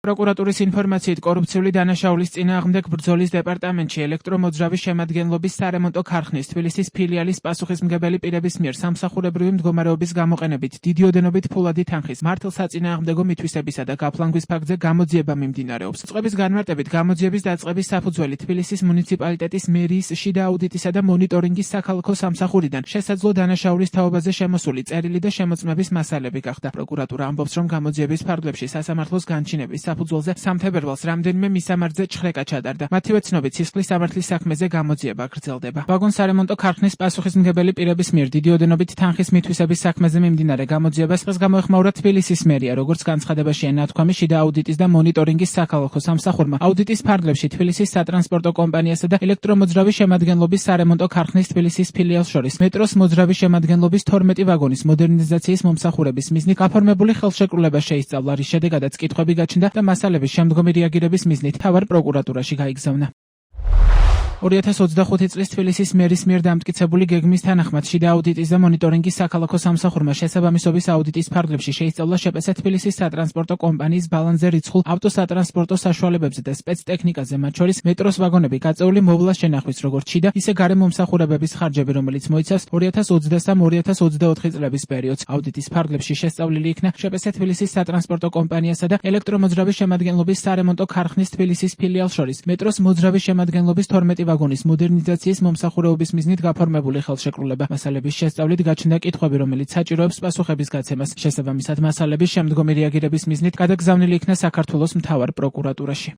პროკურატურის ინფორმაციით კორუფციული დანაშაულის წინააღმდეგ ბრძოლის დეპარტამენტში ელექტრომოძრავის შემადგენლობის სარემონტო ქარხნის თბილისის ფილიალის პასუხისმგებელი პირების მიერ სამსახურებრივი მდგომარეობის გამოყენებით დიდი ოდენობით ფულადი თანხის მართლსაწინააღმდეგო მითვისებისა და გაფლანგვის ფაქტზე გამოძიება მიმდინარეობს. წყების განმარტებით გამოძიების დაწყების საფუძველი თბილისის მუნიციპალიტეტის მერიის შიდა აუდიტისა და მონიტორინგის საქალაქო სამსახურიდან შესაძლო დანაშაულის თაობაზე შემოსული წერილი და შემოწმების მასალები გახდა. პროკურატურა ამბობს, რომ გამოძიების ფარგლებში სასამართლოს განჩინების საფუძველზე 3 თებერვალს რამდენიმე მისამართზე ჩხრეკა ჩატარდა. მათივე ცნობით სისხლის სამართლის საქმეზე გამოძიება გრძელდება. ვაგონ სარემონტო ქარხნის პასუხისმგებელი პირების მიერ დიდი ოდენობით თანხის მითვისების საქმეზე მიმდინარე გამოძიებას დღეს გამოეხმაურა თბილისის მერია, როგორც განცხადებაშია ნათქვამი შიდა აუდიტის და მონიტორინგის საქალაქო სამსახურმა. აუდიტის ფარგლებში თბილისის სატრანსპორტო კომპანიასა და ელექტრომოძრავის შემადგენლობის სარემონტო ქარხნის თბილისის ფილიალს შორის მეტროს მოძრავის შემადგენლობის 12 ვაგონის მოდერნიზაციის მომსახურების მიზნით გაფორმებული ხელშეკრულება შეისწავლა, რის შედეგადაც კითხვები გაჩნდა და მასალების შემდგომი რეაგირების მიზნით მთავარ პროკურატურაში გაიგზავნა. 2025 წლის თბილისის მერის მიერ დამტკიცებული გეგმის თანახმად შიდა აუდიტის და მონიტორინგის საქალაქო სამსახურმა შესაბამისობის აუდიტის ფარგლებში შეისწავლა შპს თბილისის სატრანსპორტო კომპანიის ბალანსზე რიცხულ ავტოსატრანსპორტო საშუალებებზე და სპეცტექნიკაზე, მათ შორის მეტროს ვაგონები, გაწეული მოვლა შენახვის როგორც შიდა, ისე გარე მომსახურებების ხარჯები, რომელიც მოიცავს 2023-2024 წლების პერიოდს. აუდიტის ფარგლებში შესწავლილი იქნა შპს თბილისის სატრანსპორტო კომპანიასა და ელექტრომოძრავის შემადგენლობის სარემონტო ქარხნის თბილისის ფილიალს შორის მეტროს მოძრავის შემადგენლობის 12 ვაგონის მოდერნიზაციის მომსახურების მიზნით გაფორმებული ხელშეკრულება. მასალების შესწავლით გაჩნდა კითხვები, რომელიც საჭიროებს პასუხების გაცემას. შესაბამისად, მასალების შემდგომი რეაგირების მიზნით გადაგზავნილი იქნა საქართველოს მთავარ პროკურატურაში.